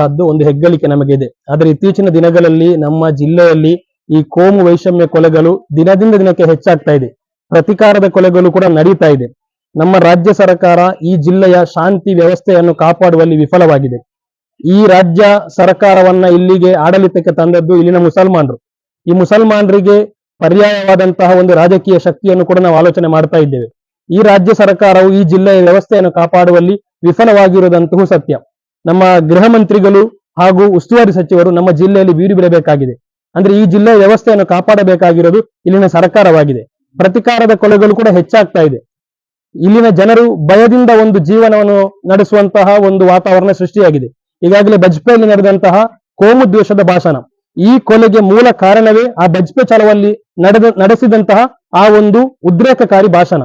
ಅದು ಒಂದು ಹೆಗ್ಗಳಿಕೆ ನಮಗೆ ಇದೆ. ಆದರೆ ಇತ್ತೀಚಿನ ದಿನಗಳಲ್ಲಿ ನಮ್ಮ ಜಿಲ್ಲೆಯಲ್ಲಿ ಈ ಕೋಮು ವೈಷಮ್ಯ ಕೊಲೆಗಳು ದಿನದಿಂದ ದಿನಕ್ಕೆ ಹೆಚ್ಚಾಗ್ತಾ ಇದೆ. ಪ್ರತಿಕಾರದ ಕೊಲೆಗಳು ಕೂಡ ನಡೀತಾ ಇದೆ. ನಮ್ಮ ರಾಜ್ಯ ಸರ್ಕಾರ ಈ ಜಿಲ್ಲೆಯ ಶಾಂತಿ ವ್ಯವಸ್ಥೆಯನ್ನು ಕಾಪಾಡುವಲ್ಲಿ ವಿಫಲವಾಗಿದೆ. ಈ ರಾಜ್ಯ ಸರ್ಕಾರವನ್ನ ಇಲ್ಲಿಗೆ ಆಡಳಿತಕ್ಕೆ ತಂದದ್ದು ಇಲ್ಲಿನ ಮುಸಲ್ಮಾನರು. ಈ ಮುಸಲ್ಮಾನರಿಗೆ ಪರ್ಯಾಯವಾದಂತಹ ಒಂದು ರಾಜಕೀಯ ಶಕ್ತಿಯನ್ನು ಕೂಡ ನಾವು ಆಲೋಚನೆ ಮಾಡ್ತಾ ಇದ್ದೇವೆ. ಈ ರಾಜ್ಯ ಸರ್ಕಾರವು ಈ ಜಿಲ್ಲೆಯ ವ್ಯವಸ್ಥೆಯನ್ನು ಕಾಪಾಡುವಲ್ಲಿ ವಿಫಲವಾಗಿರುವುದಂತೂ ಸತ್ಯ. ನಮ್ಮ ಗೃಹ ಮಂತ್ರಿಗಳು ಹಾಗೂ ಉಸ್ತುವಾರಿ ಸಚಿವರು ನಮ್ಮ ಜಿಲ್ಲೆಯಲ್ಲಿ ಬೀಡು ಬಿಡಬೇಕಾಗಿದೆ. ಅಂದ್ರೆ ಈ ಜಿಲ್ಲೆಯ ವ್ಯವಸ್ಥೆಯನ್ನು ಕಾಪಾಡಬೇಕಾಗಿರೋದು ಇಲ್ಲಿನ ಸರ್ಕಾರವಾಗಿದೆ. ಪ್ರತಿಕಾರದ ಕೊಲೆಗಳು ಕೂಡ ಹೆಚ್ಚಾಗ್ತಾ ಇದೆ. ಇಲ್ಲಿನ ಜನರು ಭಯದಿಂದ ಒಂದು ಜೀವನವನ್ನು ನಡೆಸುವಂತಹ ಒಂದು ವಾತಾವರಣ ಸೃಷ್ಟಿಯಾಗಿದೆ. ಈಗಾಗಲೇ ಬಜ್ಪೆಯಲ್ಲಿ ನಡೆದಂತಹ ಕೋಮು ದ್ವೇಷದ ಭಾಷಣ, ಈ ಕೊಲೆಗೆ ಮೂಲ ಕಾರಣವೇ ಆ ಬಜ್ಪೆ ಚಳವಳಿ ನಡೆಸಿದಂತಹ ಆ ಒಂದು ಉದ್ರೇಕಕಾರಿ ಭಾಷಣ.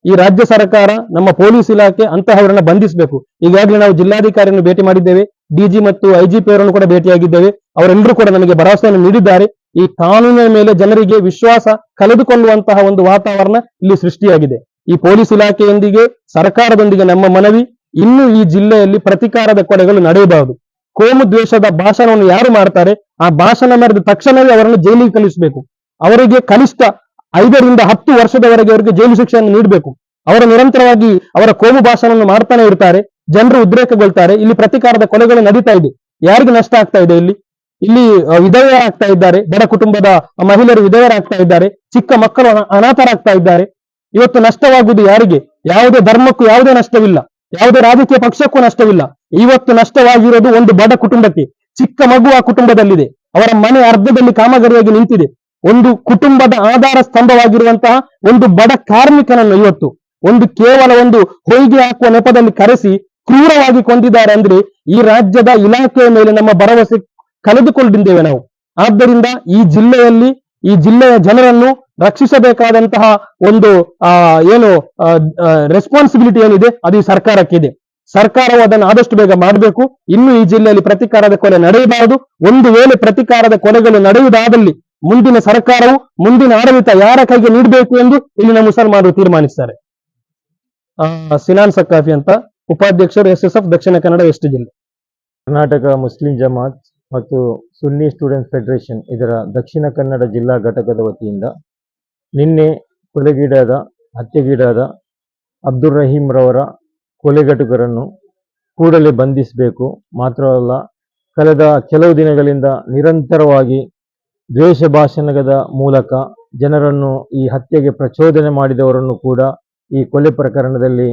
ಈ ರಾಜ್ಯ ಸರ್ಕಾರ, ನಮ್ಮ ಪೊಲೀಸ್ ಇಲಾಖೆ ಅಂತಹವರನ್ನ ಬಂಧಿಸಬೇಕು. ಈಗಾಗಲೇ ನಾವು ಜಿಲ್ಲಾಧಿಕಾರಿಯನ್ನು ಭೇಟಿ ಮಾಡಿದ್ದೇವೆ, ಡಿಜಿ ಮತ್ತು ಐಜಿಪಿ ಅವರನ್ನು ಕೂಡ ಭೇಟಿಯಾಗಿದ್ದೇವೆ. ಅವರೆಲ್ಲರೂ ಕೂಡ ನಮಗೆ ಭರವಸೆಯನ್ನು ನೀಡಿದ್ದಾರೆ. ಈ ಕಾನೂನಿನ ಮೇಲೆ ಜನರಿಗೆ ವಿಶ್ವಾಸ ಕಳೆದುಕೊಳ್ಳುವಂತಹ ಒಂದು ವಾತಾವರಣ ಇಲ್ಲಿ ಸೃಷ್ಟಿಯಾಗಿದೆ. ಈ ಪೊಲೀಸ್ ಇಲಾಖೆಯೊಂದಿಗೆ ಸರ್ಕಾರದೊಂದಿಗೆ ನಮ್ಮ ಮನವಿ, ಇನ್ನು ಈ ಜಿಲ್ಲೆಯಲ್ಲಿ ಪ್ರತಿಕಾರದ ಕೊಲೆಗಳು ನಡೆಯಬಾರದು. ಕೋಮು ದ್ವೇಷದ ಭಾಷಣವನ್ನು ಯಾರು ಮಾಡ್ತಾರೆ, ಆ ಭಾಷಣ ಮಾಡಿದ ತಕ್ಷಣವೇ ಅವರನ್ನು ಜೈಲಿಗೆ ಕಳಿಸಬೇಕು. ಅವರಿಗೆ ಕನಿಷ್ಠ 5 ರಿಂದ 10 ವರ್ಷದವರೆಗೆ ಅವರಿಗೆ ಜೈಲು ಶಿಕ್ಷೆಯನ್ನು ನೀಡಬೇಕು. ಅವರು ನಿರಂತರವಾಗಿ ಅವರ ಕೋಮು ಭಾಷಣವನ್ನು ಮಾಡ್ತಾನೆ ಇರ್ತಾರೆ, ಜನರು ಉದ್ರೇಕಗೊಳ್ತಾರೆ. ಇಲ್ಲಿ ಪ್ರತಿಕಾರದ ಕೊಲೆಗಳು ನಡೀತಾ ಇದೆ. ಯಾರಿಗೆ ನಷ್ಟ ಆಗ್ತಾ ಇದೆ? ಇಲ್ಲಿ ವಿಧವೆಯರಾಗ್ತಾ ಇದ್ದಾರೆ, ಬಡ ಕುಟುಂಬದ ಮಹಿಳೆಯರು ವಿಧವೆಯರಾಗ್ತಾ ಇದ್ದಾರೆ, ಚಿಕ್ಕ ಮಕ್ಕಳು ಅನಾಥರಾಗ್ತಾ ಇದ್ದಾರೆ. ಇವತ್ತು ನಷ್ಟವಾಗುವುದು ಯಾರಿಗೆ? ಯಾವುದೇ ಧರ್ಮಕ್ಕೂ ಯಾವುದೇ ನಷ್ಟವಿಲ್ಲ, ಯಾವುದೇ ರಾಜಕೀಯ ಪಕ್ಷಕ್ಕೂ ನಷ್ಟವಿಲ್ಲ. ಇವತ್ತು ನಷ್ಟವಾಗಿರೋದು ಒಂದು ಬಡ ಕುಟುಂಬಕ್ಕೆ. ಚಿಕ್ಕ ಮಗು ಆ ಕುಟುಂಬದಲ್ಲಿದೆ, ಅವರ ಮನೆ ಅರ್ಧದಲ್ಲಿ ಕಾಮಗಾರಿಯಾಗಿ ನಿಂತಿದೆ. ಒಂದು ಕುಟುಂಬದ ಆಧಾರ ಸ್ತಂಭವಾಗಿರುವಂತಹ ಒಂದು ಬಡ ಕಾರ್ಮಿಕನನ್ನು ಇವತ್ತು ಕೇವಲ ಒಂದು ಹೊಯ್ಗೆ ಹಾಕುವ ನೆಪದಲ್ಲಿ ಕರೆಸಿ ಕ್ರೂರವಾಗಿ ಕೊಂದಿದ್ದಾರೆ. ಅಂದ್ರೆ ಈ ರಾಜ್ಯದ ಇಲಾಖೆಯ ಮೇಲೆ ನಮ್ಮ ಭರವಸೆ ಕಳೆದುಕೊಂಡಿದ್ದೇವೆ ನಾವು. ಆದ್ದರಿಂದ ಈ ಜಿಲ್ಲೆಯ ಜನರನ್ನು ರಕ್ಷಿಸಬೇಕಾದಂತಹ ಒಂದು ರೆಸ್ಪಾನ್ಸಿಬಿಲಿಟಿ ಏನಿದೆ ಅದು ಈ ಸರ್ಕಾರಕ್ಕಿದೆ. ಸರ್ಕಾರವು ಅದನ್ನು ಆದಷ್ಟು ಬೇಗ ಮಾಡಬೇಕು. ಇನ್ನು ಈ ಜಿಲ್ಲೆಯಲ್ಲಿ ಪ್ರತಿಕಾರದ ಕೊಲೆ ನಡೆಯಬಾರದು. ಒಂದು ವೇಳೆ ಪ್ರತಿಕಾರದ ಕೊಲೆಗಳು ನಡೆಯುವುದಾದಲ್ಲಿ ಮುಂದಿನ ಸರ್ಕಾರವು, ಮುಂದಿನ ಆಡಳಿತ ಯಾರ ಕೈಗೆ ನೀಡಬೇಕು ಎಂದು ಇಲ್ಲಿನ ಮುಸಲ್ಮಾನರು ತೀರ್ಮಾನಿಸುತ್ತಾರೆ. ಸಿನಾನ್ ಸಕ್ಕಾಫಿ ಅಂತ, ಉಪಾಧ್ಯಕ್ಷರು SSF ದಕ್ಷಿಣ ಕನ್ನಡ ವೆಸ್ಟ್ ಜಿಲ್ಲೆ. ಕರ್ನಾಟಕ ಮುಸ್ಲಿಂ ಜಮಾತ್ ಮತ್ತು ಸುನ್ನಿ ಸ್ಟೂಡೆಂಟ್ ಫೆಡರೇಷನ್ ಇದರ ದಕ್ಷಿಣ ಕನ್ನಡ ಜಿಲ್ಲಾ ಘಟಕದ ವತಿಯಿಂದ ನಿನ್ನೆ ಹತ್ಯೆಗೀಡಾದ ಅಬ್ದುಲ್ ರಹೀಂ ರವರ ಕೊಲೆಗಟುಕರನ್ನು ಕೂಡಲೇ ಬಂಧಿಸಬೇಕು. ಮಾತ್ರವಲ್ಲ, ಕಳೆದ ಕೆಲವು ದಿನಗಳಿಂದ ನಿರಂತರವಾಗಿ ದ್ವೇಷ ಭಾಷಣದ ಮೂಲಕ ಜನರನ್ನು ಈ ಹತ್ಯೆಗೆ ಪ್ರಚೋದನೆ ಮಾಡಿದವರನ್ನು ಕೂಡ ಈ ಕೊಲೆ ಪ್ರಕರಣದಲ್ಲಿ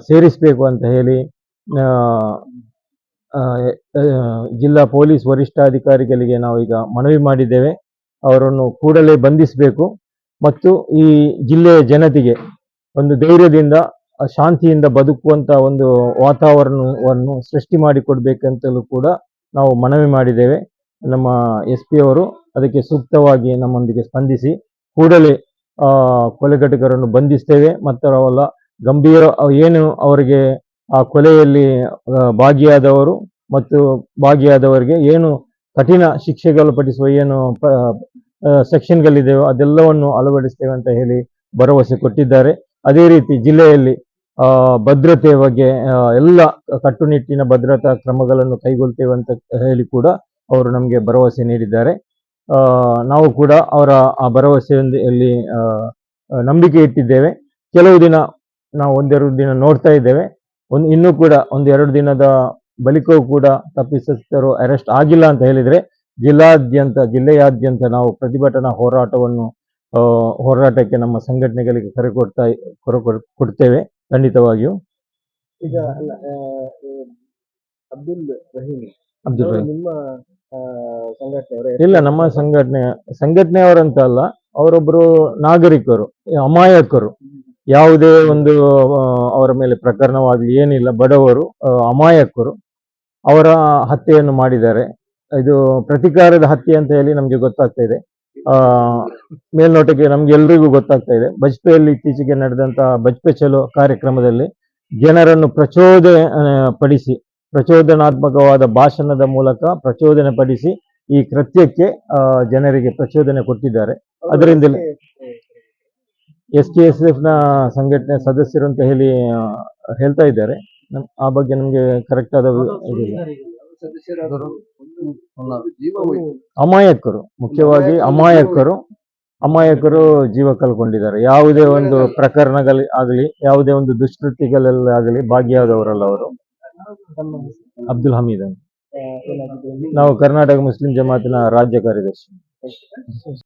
ಸೇರಿಸಬೇಕು ಅಂತ ಹೇಳಿ ಜಿಲ್ಲಾ ಪೊಲೀಸ್ ವರಿಷ್ಠಾಧಿಕಾರಿಗಳಿಗೆ ನಾವೀಗ ಮನವಿ ಮಾಡಿದ್ದೇವೆ. ಅವರನ್ನು ಕೂಡಲೇ ಬಂಧಿಸಬೇಕು ಮತ್ತು ಈ ಜಿಲ್ಲೆಯ ಜನತೆಗೆ ಒಂದು ಧೈರ್ಯದಿಂದ ಶಾಂತಿಯಿಂದ ಬದುಕುವಂತ ಒಂದು ವಾತಾವರಣವನ್ನು ಸೃಷ್ಟಿ ಮಾಡಿಕೊಡ್ಬೇಕಂತಲೂ ಕೂಡ ನಾವು ಮನವಿ ಮಾಡಿದ್ದೇವೆ. ನಮ್ಮ SP ಅವರು ಅದಕ್ಕೆ ಸೂಕ್ತವಾಗಿ ನಮ್ಮೊಂದಿಗೆ ಸ್ಪಂದಿಸಿ ಕೂಡಲೇ ಕೊಲೆಗಟುಕರನ್ನು ಬಂಧಿಸ್ತೇವೆ. ಮತ್ತು ಅವರ ಗಂಭೀರ ಏನು ಅವರಿಗೆ ಆ ಕೊಲೆಯಲ್ಲಿ ಭಾಗಿಯಾದವರಿಗೆ ಏನು ಕಠಿಣ ಶಿಕ್ಷೆಗಳು ಪಡಿಸುವ ಏನು ಸೆಕ್ಷನ್ಗಳಿದೆಯೋ ಅದೆಲ್ಲವನ್ನು ಅಳವಡಿಸ್ತೇವೆ ಅಂತ ಹೇಳಿ ಭರವಸೆ ಕೊಟ್ಟಿದ್ದಾರೆ. ಅದೇ ರೀತಿ ಜಿಲ್ಲೆಯಲ್ಲಿ ಭದ್ರತೆ ಬಗ್ಗೆ ಎಲ್ಲ ಕಟ್ಟುನಿಟ್ಟಿನ ಭದ್ರತಾ ಕ್ರಮಗಳನ್ನು ಕೈಗೊಳ್ತೇವೆ ಅಂತ ಹೇಳಿ ಕೂಡ ಅವರು ನಮಗೆ ಭರವಸೆ ನೀಡಿದ್ದಾರೆ. ನಾವು ಕೂಡ ಅವರ ಆ ಭರವಸೆಯಲ್ಲಿ ನಂಬಿಕೆ ಇಟ್ಟಿದ್ದೇವೆ. ಕೆಲವು ದಿನ ನಾವು 1-2 ದಿನ ನೋಡ್ತಾ ಇದ್ದೇವೆ. ಇನ್ನೂ ಕೂಡ 1-2 ದಿನದ ಬಳಿಕವೂ ಕೂಡ ತಪ್ಪಿತಸ್ಥರು ಅರೆಸ್ಟ್ ಆಗಿಲ್ಲ ಅಂತ ಹೇಳಿದರೆ ಜಿಲ್ಲೆಯಾದ್ಯಂತ ನಾವು ಪ್ರತಿಭಟನಾ ಹೋರಾಟಕ್ಕೆ ನಮ್ಮ ಸಂಘಟನೆಗಳಿಗೆ ಕರೆ ಕೊಡ್ತೇವೆ ಖಂಡಿತವಾಗಿಯೂ. ಈಗ ಅಬ್ದುಲ್ ರಹೀಂ ನಿಮ್ಮ ಸಂಘಟನೆ? ಇಲ್ಲ, ನಮ್ಮ ಸಂಘಟನೆಯವರಂತ ಅಲ್ಲ, ಅವರೊಬ್ಬರು ನಾಗರಿಕರು, ಅಮಾಯಕರು. ಯಾವುದೇ ಒಂದು ಅವರ ಮೇಲೆ ಪ್ರಕರಣವಾಗಲಿ ಏನಿಲ್ಲ, ಬಡವರು, ಅಮಾಯಕರು. ಅವರ ಹತ್ಯೆಯನ್ನು ಮಾಡಿದ್ದಾರೆ. ಇದು ಪ್ರತಿಕಾರದ ಹತ್ಯೆ ಅಂತ ಹೇಳಿ ನಮಗೆ ಗೊತ್ತಾಗ್ತಾ ಇದೆ. ಮೇಲ್ನೋಟಕ್ಕೆ ನಮ್ಗೆ ಎಲ್ರಿಗೂ ಗೊತ್ತಾಗ್ತಾ ಇದೆ. ಬಜ್ಪೆಯಲ್ಲಿ ಇತ್ತೀಚೆಗೆ ನಡೆದಂತಹ ಬಜ್ಪೆ ಚಲೋ ಕಾರ್ಯಕ್ರಮದಲ್ಲಿ ಜನರನ್ನು ಪ್ರಚೋದನಾತ್ಮಕವಾದ ಭಾಷಣದ ಮೂಲಕ ಪ್ರಚೋದನೆ ಪಡಿಸಿ ಈ ಕೃತ್ಯಕ್ಕೆ ಜನರಿಗೆ ಪ್ರಚೋದನೆ ಕೊಟ್ಟಿದ್ದಾರೆ. ಅದರಿಂದಲೇ SKSF ನ ಸಂಘಟನೆ ಸದಸ್ಯರು ಅಂತ ಹೇಳ್ತಾ ಇದ್ದಾರೆ. ಆ ಬಗ್ಗೆ ನಮಗೆ ಕರೆಕ್ಟ್ ಆದ ಸದಸ್ಯರಾದರು ಒಂದು ಜೀವ ಹೋಯಿತು. ಅಮಾಯಕರು, ಮುಖ್ಯವಾಗಿ ಅಮಾಯಕರು ಜೀವ ಕಳ್ಕೊಂಡಿದ್ದಾರೆ. ಯಾವುದೇ ಒಂದು ಪ್ರಕರಣಗಳಾಗಲಿ, ಯಾವುದೇ ಒಂದು ದುಷ್ಕೃತ್ಯಗಳಲ್ಲಾಗಲಿ ಭಾಗಿಯಾದವರಲ್ಲ ಅವರು. ಅಬ್ದುಲ್ ಹಮೀದ್ ಅಂತ. ನಾವು ಕರ್ನಾಟಕ ಮುಸ್ಲಿಂ ಜಮಾತಿನ ರಾಜ್ಯ ಕಾರ್ಯದರ್ಶಿ.